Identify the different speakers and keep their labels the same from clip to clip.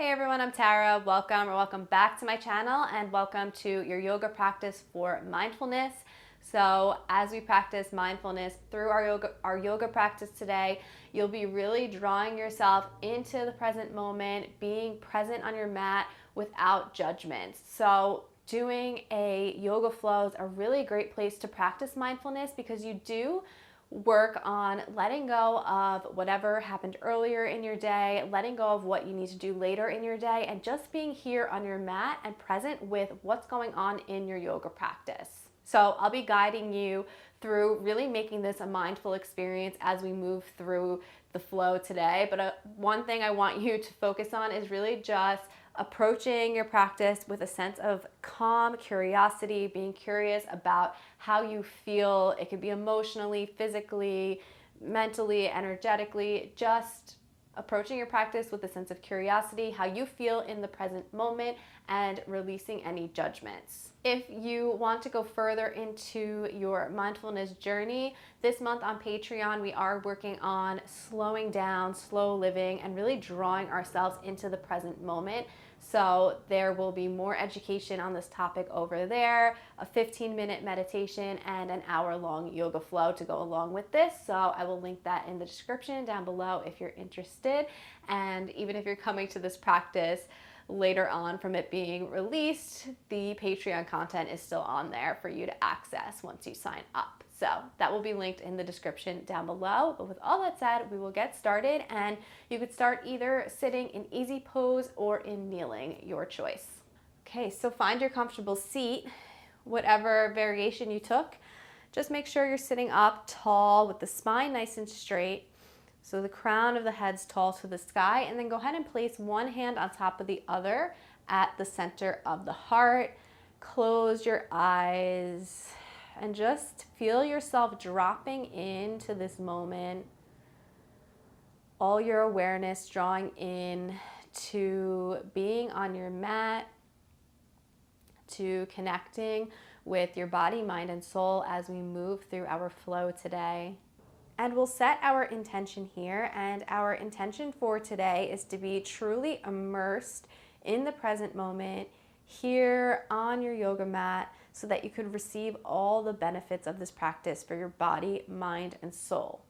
Speaker 1: Hey everyone, I'm Tara. Welcome back to my channel and welcome to your yoga practice for mindfulness. So as we practice mindfulness through our yoga practice today, you'll be really drawing yourself into the present moment, being present on your mat without judgment. So doing a yoga flow is a really great place to practice mindfulness because you do work on letting go of whatever happened earlier in your day, letting go of what you need to do later in your day, and just being here on your mat and present with what's going on in your yoga practice. So I'll be guiding you through really making this a mindful experience as we move through the flow today. But one thing I want you to focus on is really just approaching your practice with a sense of calm curiosity, being curious about how you feel. It could be emotionally, physically, mentally, energetically, just approaching your practice with a sense of curiosity, how you feel in the present moment, and releasing any judgments. If you want to go further into your mindfulness journey, this month on Patreon, we are working on slowing down, slow living, and really drawing ourselves into the present moment. So there will be more education on this topic over there, a 15-minute meditation and an hour-long yoga flow to go along with this. So I will link that in the description down below if you're interested. And even if you're coming to this practice later on from it being released, the Patreon content is still on there for you to access once you sign up. So that will be linked in the description down below. But with all that said, we will get started, and you could start either sitting in easy pose or in kneeling, your choice. Okay, so find your comfortable seat, whatever variation you took. Just make sure you're sitting up tall with the spine nice and straight. So the crown of the head's tall to the sky, and then go ahead and place one hand on top of the other at the center of the heart. Close your eyes and just feel yourself dropping into this moment. All your awareness drawing in to being on your mat, to connecting with your body, mind, and soul as we move through our flow today. And we'll set our intention here, and our intention for today is to be truly immersed in the present moment here on your yoga mat so that you could receive all the benefits of this practice for your body, mind, and soul.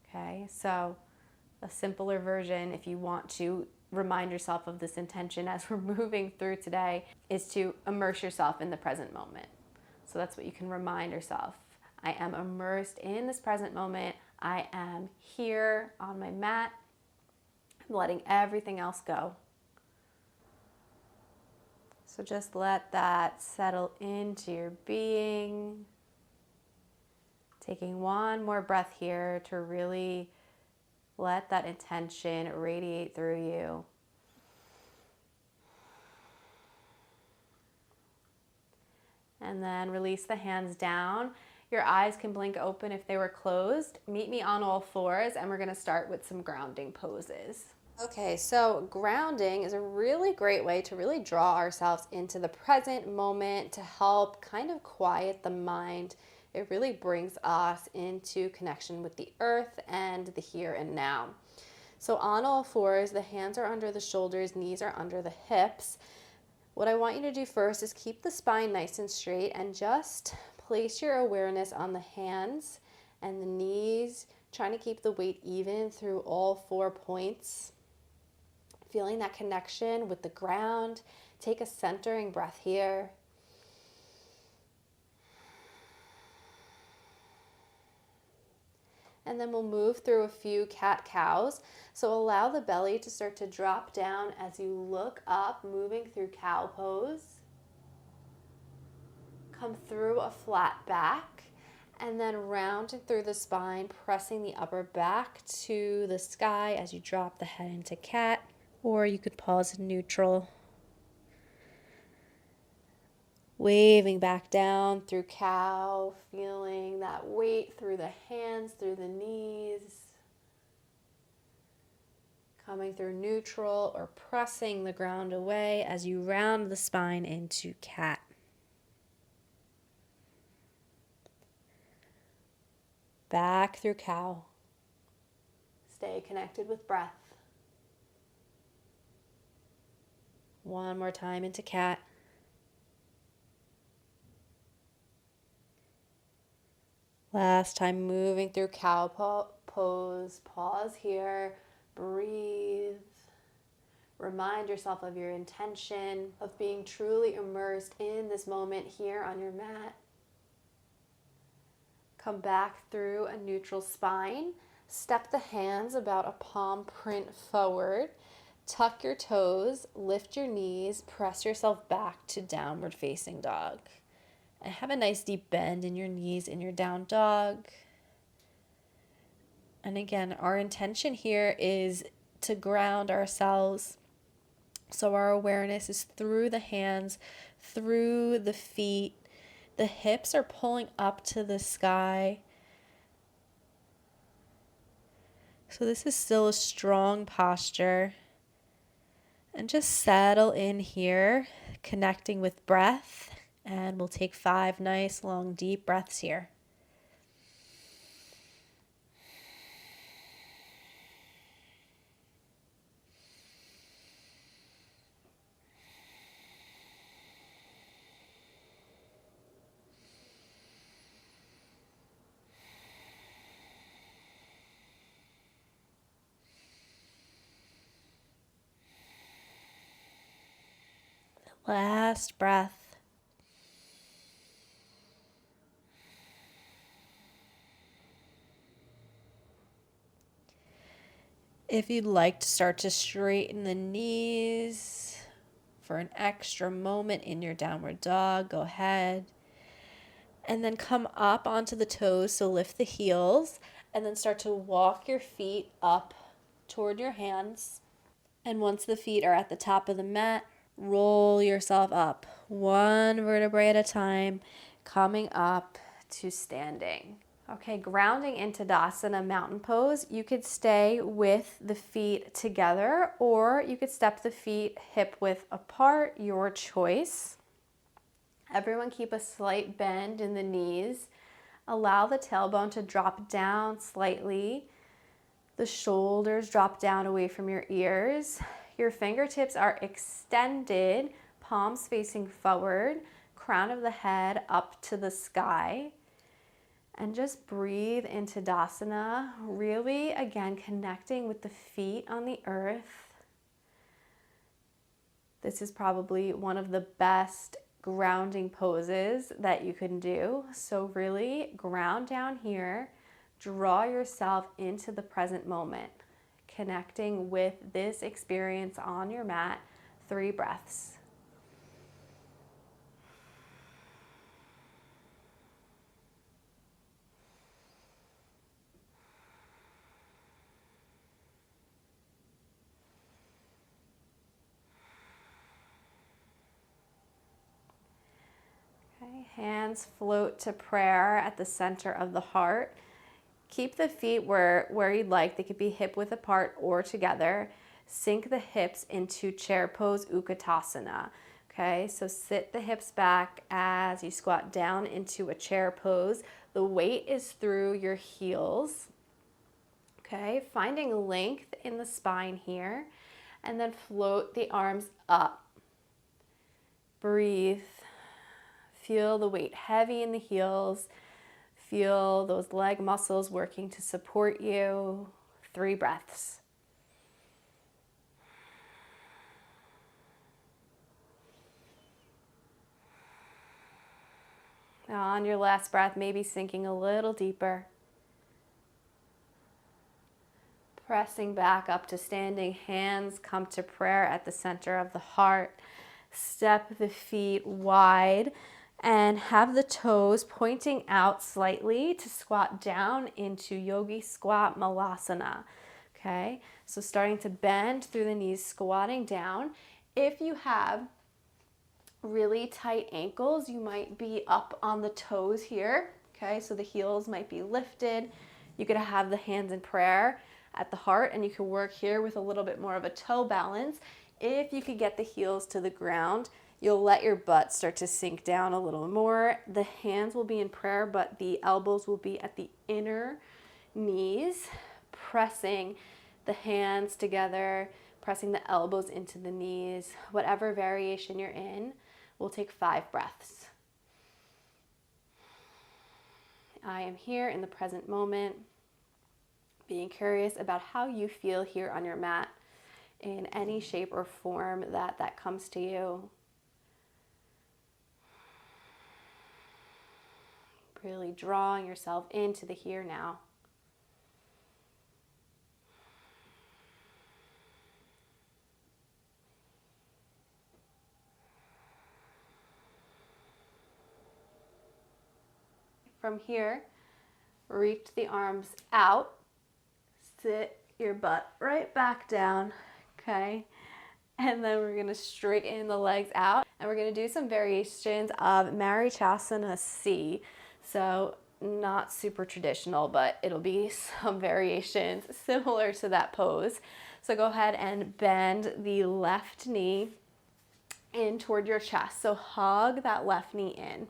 Speaker 1: Okay, so a simpler version, if you want to remind yourself of this intention as we're moving through today, is to immerse yourself in the present moment. So that's what you can remind yourself. I am immersed in this present moment. I am here on my mat. I'm letting everything else go. So just let that settle into your being. Taking one more breath here to really let that intention radiate through you. And then release the hands down. Your eyes can blink open if they were closed. Meet me on all fours, and we're gonna start with some grounding poses. Okay, so grounding is a really great way to really draw ourselves into the present moment to help kind of quiet the mind. It really brings us into connection with the earth and the here and now. So on all fours, the hands are under the shoulders, knees are under the hips. What I want you to do first is keep the spine nice and straight and just place your awareness on the hands and the knees, trying to keep the weight even through all 4 points. Feeling that connection with the ground. Take a centering breath here. And then we'll move through a few cat-cows. So allow the belly to start to drop down as you look up, moving through cow pose. Come through a flat back, and then rounding through the spine, pressing the upper back to the sky as you drop the head into cat. Or you could pause in neutral. Waving back down through cow, feeling that weight through the hands, through the knees. Coming through neutral or pressing the ground away as you round the spine into cat. Back through cow. Stay connected with breath. One more time into cat. Last time, moving through cow pose. Pause here. Breathe. Remind yourself of your intention of being truly immersed in this moment here on your mat. Come back through a neutral spine. Step the hands about a palm print forward. Tuck your toes, lift your knees, press yourself back to downward facing dog. And have a nice deep bend in your knees in your down dog. And again, our intention here is to ground ourselves. So our awareness is through the hands, through the feet. The hips are pulling up to the sky. So this is still a strong posture. And just settle in here, connecting with breath. And we'll take 5 nice, long, deep breaths here. Last breath. If you'd like to start to straighten the knees for an extra moment in your downward dog, go ahead. And then come up onto the toes, so lift the heels, and then start to walk your feet up toward your hands. And once the feet are at the top of the mat, roll yourself up, one vertebrae at a time, coming up to standing. Okay, grounding into Tadasana, mountain pose. You could stay with the feet together, or you could step the feet hip width apart, your choice. Everyone keep a slight bend in the knees. Allow the tailbone to drop down slightly. The shoulders drop down away from your ears. Your fingertips are extended, palms facing forward, crown of the head up to the sky. And just breathe into Tadasana, really, again, connecting with the feet on the earth. This is probably one of the best grounding poses that you can do. So really ground down here, draw yourself into the present moment, connecting with this experience on your mat. 3 breaths. Okay, hands float to prayer at the center of the heart. Keep the feet where you'd like. They could be hip width apart or together. Sink the hips into chair pose, Utkatasana. Okay, so sit the hips back as you squat down into a chair pose. The weight is through your heels. Okay, finding length in the spine here. And then float the arms up. Breathe. Feel the weight heavy in the heels. Feel those leg muscles working to support you. 3 breaths. Now on your last breath, maybe sinking a little deeper. Pressing back up to standing, hands come to prayer at the center of the heart. Step the feet wide and have the toes pointing out slightly to squat down into Yogi Squat Malasana. Okay, so starting to bend through the knees, squatting down. If you have really tight ankles, you might be up on the toes here. Okay, so the heels might be lifted. You could have the hands in prayer at the heart, and you can work here with a little bit more of a toe balance. If you could get the heels to the ground, you'll let your butt start to sink down a little more. The hands will be in prayer, but the elbows will be at the inner knees, pressing the hands together, pressing the elbows into the knees. Whatever variation you're in, we'll take 5 breaths. I am here in the present moment, being curious about how you feel here on your mat in any shape or form that comes to you. Really drawing yourself into the here now. From here, reach the arms out, sit your butt right back down, okay? And then we're gonna straighten the legs out, and we're gonna do some variations of Marichasana C. So not super traditional, but it'll be some variations similar to that pose. So go ahead and bend the left knee in toward your chest. So hug that left knee in.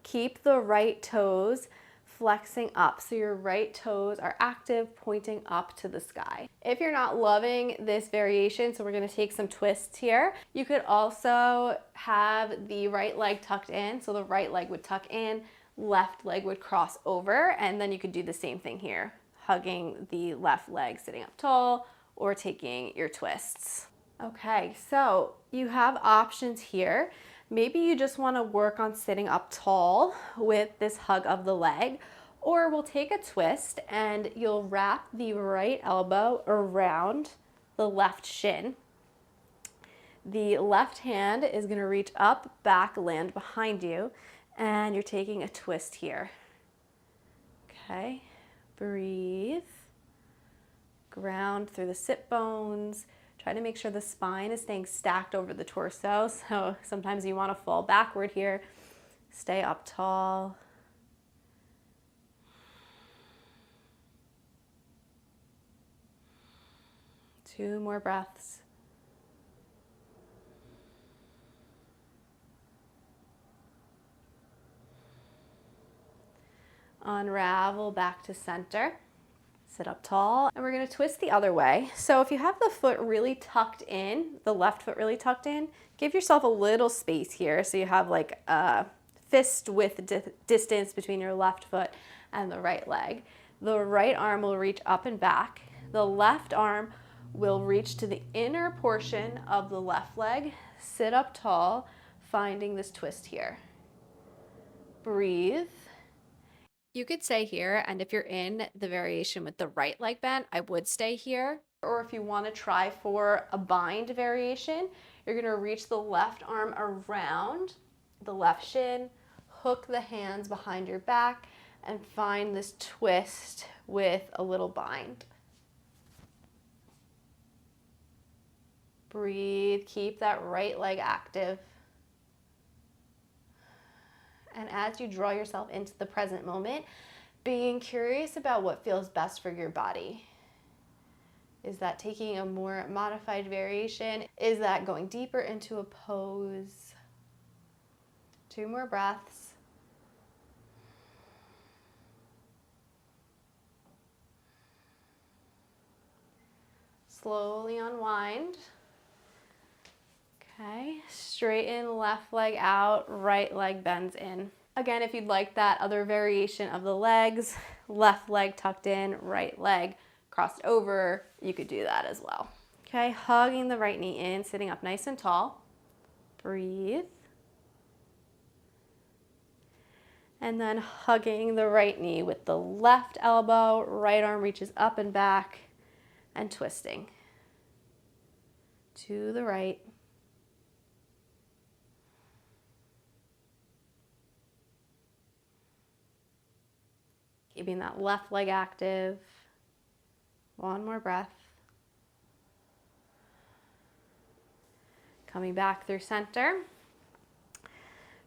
Speaker 1: Keep the right toes flexing up, so your right toes are active, pointing up to the sky. If you're not loving this variation, so we're going to take some twists here, you could also have the right leg tucked in, so the right leg would tuck in, left leg would cross over, and then you could do the same thing here, hugging the left leg sitting up tall or taking your twists. Okay, so you have options here. Maybe you just want to work on sitting up tall with this hug of the leg, or we'll take a twist and you'll wrap the right elbow around the left shin. The left hand is going to reach up, back, land behind you, and you're taking a twist here. Okay, breathe, ground through the sit bones. Try to make sure the spine is staying stacked over the torso. So sometimes you want to fall backward here. Stay up tall. Two more breaths. Unravel back to center. Sit up tall, and we're going to twist the other way. So if you have the foot really tucked in, the left foot really tucked in, give yourself a little space here so you have like a fist width distance between your left foot and the right leg. The right arm will reach up and back. The left arm will reach to the inner portion of the left leg. Sit up tall, finding this twist here. Breathe. You could stay here, and if you're in the variation with the right leg bent, I would stay here. Or if you want to try for a bind variation, you're going to reach the left arm around the left shin, hook the hands behind your back, and find this twist with a little bind. Breathe, keep that right leg active. And as you draw yourself into the present moment, being curious about what feels best for your body. Is that taking a more modified variation? Is that going deeper into a pose? 2 more breaths. Slowly unwind. Okay, straighten left leg out, right leg bends in. Again, if you'd like that other variation of the legs, left leg tucked in, right leg crossed over, you could do that as well. Okay, hugging the right knee in, sitting up nice and tall. Breathe. And then hugging the right knee with the left elbow, right arm reaches up and back, and twisting to the right. Keeping that left leg active. 1 more breath. Coming back through center.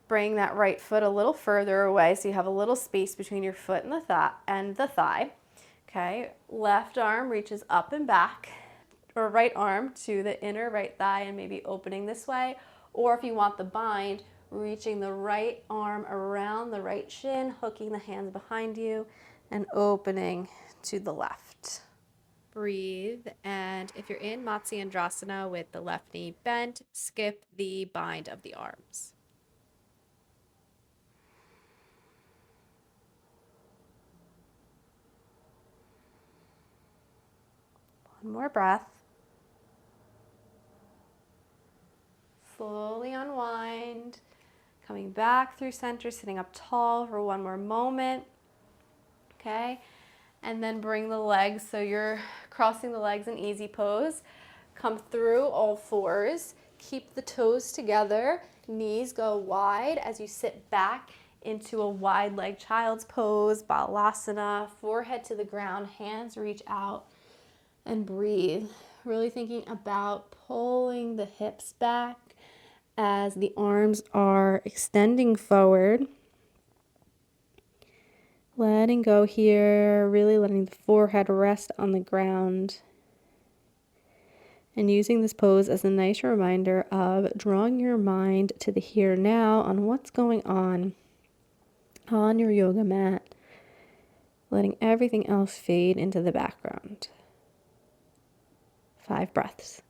Speaker 1: Bring that right foot a little further away so you have a little space between your foot and the thigh. Okay, left arm reaches up and back, or right arm to the inner right thigh and maybe opening this way. Or if you want the bind, reaching the right arm around the right shin, hooking the hands behind you, and opening to the left. Breathe. And if you're in Matsyendrasana with the left knee bent, skip the bind of the arms. One more breath. Slowly unwind. Coming back through center, sitting up tall for one more moment. Okay. And then bring the legs, so you're crossing the legs in easy pose. Come through all fours. Keep the toes together. Knees go wide as you sit back into a wide leg child's pose, balasana. Forehead to the ground, hands reach out, and breathe. Really thinking about pulling the hips back as the arms are extending forward. Letting go here, really letting the forehead rest on the ground. And using this pose as a nice reminder of drawing your mind to the here now on what's going on your yoga mat. Letting everything else fade into the background. 5 breaths.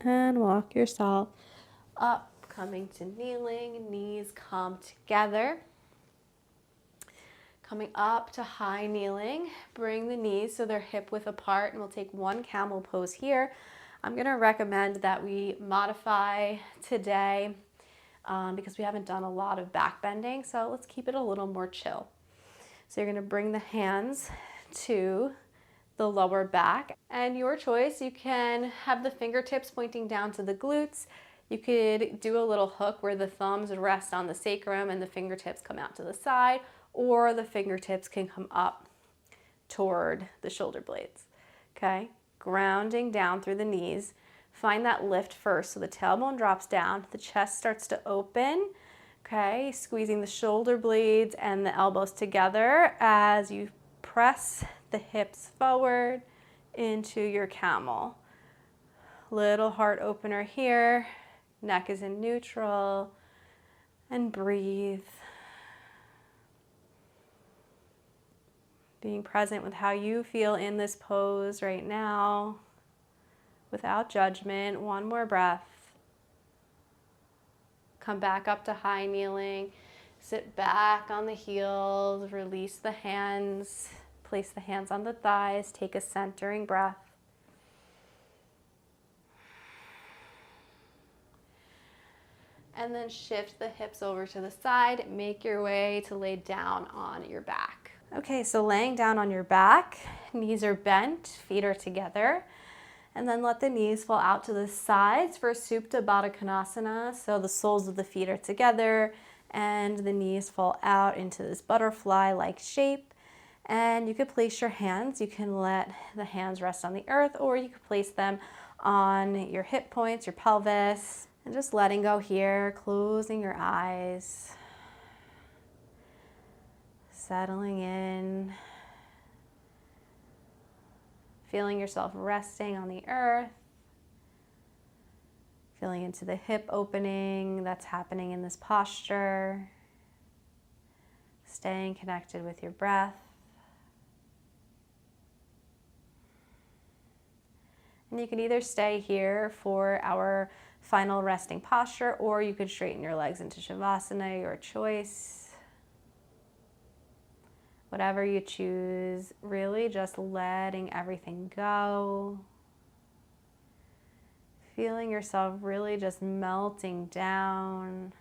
Speaker 1: And walk yourself up, coming to kneeling, knees come together. Coming up to high kneeling, bring the knees so they're hip width apart, and we'll take one camel pose here. I'm going to recommend that we modify today because we haven't done a lot of back bending, so let's keep it a little more chill. So you're going to bring the hands to the lower back, and your choice, you can have the fingertips pointing down to the glutes. You could do a little hook where the thumbs rest on the sacrum and the fingertips come out to the side, or the fingertips can come up toward the shoulder blades. Okay, grounding down through the knees. Find that lift first, so the tailbone drops down, the chest starts to open. Okay, squeezing the shoulder blades and the elbows together as you press the hips forward into your camel. Little heart opener here. Neck is in neutral. And breathe. Being present with how you feel in this pose right now, without judgment. One more breath. Come back up to high kneeling. Sit back on the heels. Release the hands. Place the hands on the thighs. Take a centering breath. And then shift the hips over to the side. Make your way to lay down on your back. Okay, so laying down on your back, knees are bent, feet are together. And then let the knees fall out to the sides for Supta Baddha Konasana. So the soles of the feet are together and the knees fall out into this butterfly-like shape. And you could place your hands. You can let the hands rest on the earth, or you could place them on your hip points, your pelvis. And just letting go here, closing your eyes. Settling in. Feeling yourself resting on the earth. Feeling into the hip opening that's happening in this posture. Staying connected with your breath. And you can either stay here for our final resting posture, or you could straighten your legs into Shavasana, your choice. Whatever you choose, really just letting everything go. Feeling yourself really just melting down.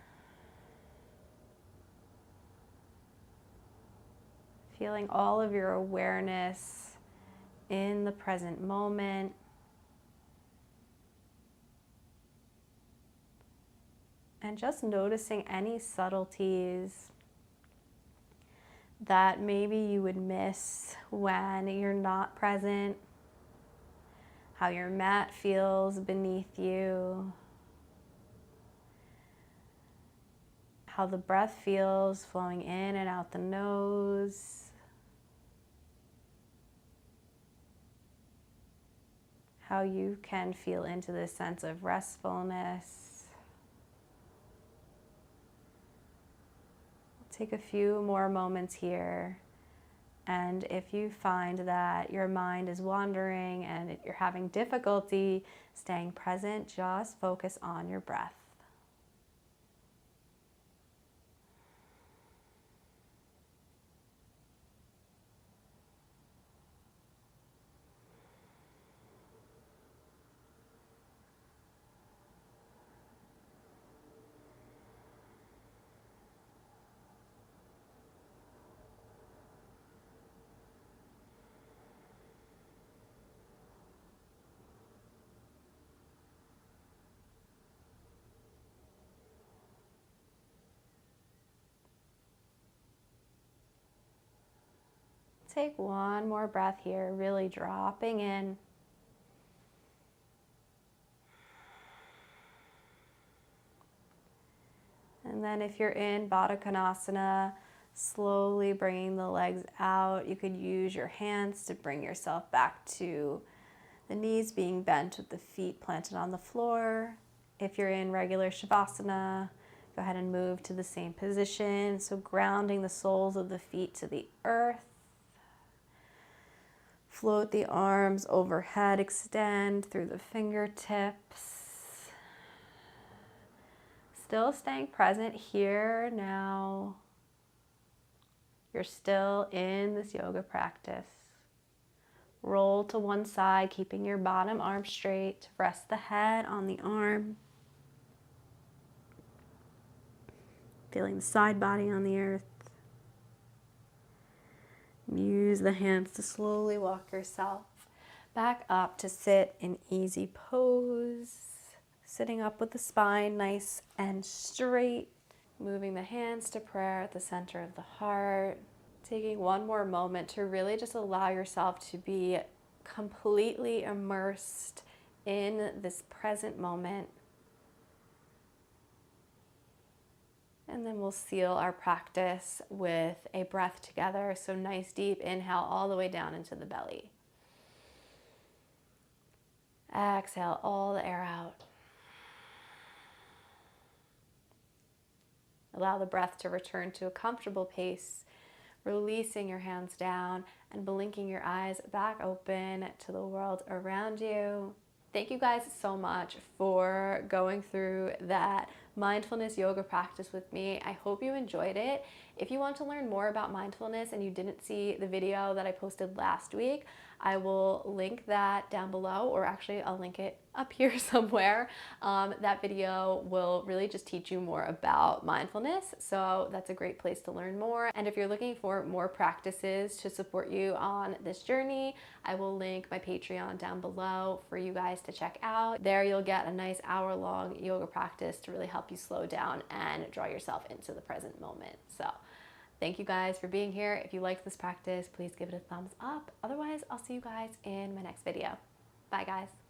Speaker 1: Feeling all of your awareness in the present moment. And just noticing any subtleties that maybe you would miss when you're not present. how your mat feels beneath you, how the breath feels flowing in and out the nose, how you can feel into this sense of restfulness. Take a few more moments here, and if you find that your mind is wandering and you're having difficulty staying present, just focus on your breath. Take one more breath here, really dropping in. And then if you're in Baddha Konasana, slowly bringing the legs out. You could use your hands to bring yourself back to the knees being bent with the feet planted on the floor. If you're in regular Shavasana, go ahead and move to the same position. So grounding the soles of the feet to the earth. Float the arms overhead, extend through the fingertips. Still staying present here now. You're still in this yoga practice. Roll to one side, keeping your bottom arm straight. Rest the head on the arm. Feeling the side body on the earth. Use the hands to slowly walk yourself back up to sit in easy pose. Sitting up with the spine nice and straight. Moving the hands to prayer at the center of the heart. Taking one more moment to really just allow yourself to be completely immersed in this present moment. And then we'll seal our practice with a breath together. So nice deep inhale all the way down into the belly. Exhale all the air out. Allow the breath to return to a comfortable pace, releasing your hands down and blinking your eyes back open to the world around you. Thank you guys so much for going through that mindfulness yoga practice with me. I hope you enjoyed it. If you want to learn more about mindfulness and you didn't see the video that I posted last week, I will link that down below, or actually I'll link it up here somewhere. That video will really just teach you more about mindfulness. So that's a great place to learn more. And if you're looking for more practices to support you on this journey, I will link my Patreon down below for you guys to check out. There you'll get a nice hour-long yoga practice to really help you slow down and draw yourself into the present moment. So thank you guys for being here. If you liked this practice, please give it a thumbs up. Otherwise, I'll see you guys in my next video. Bye guys.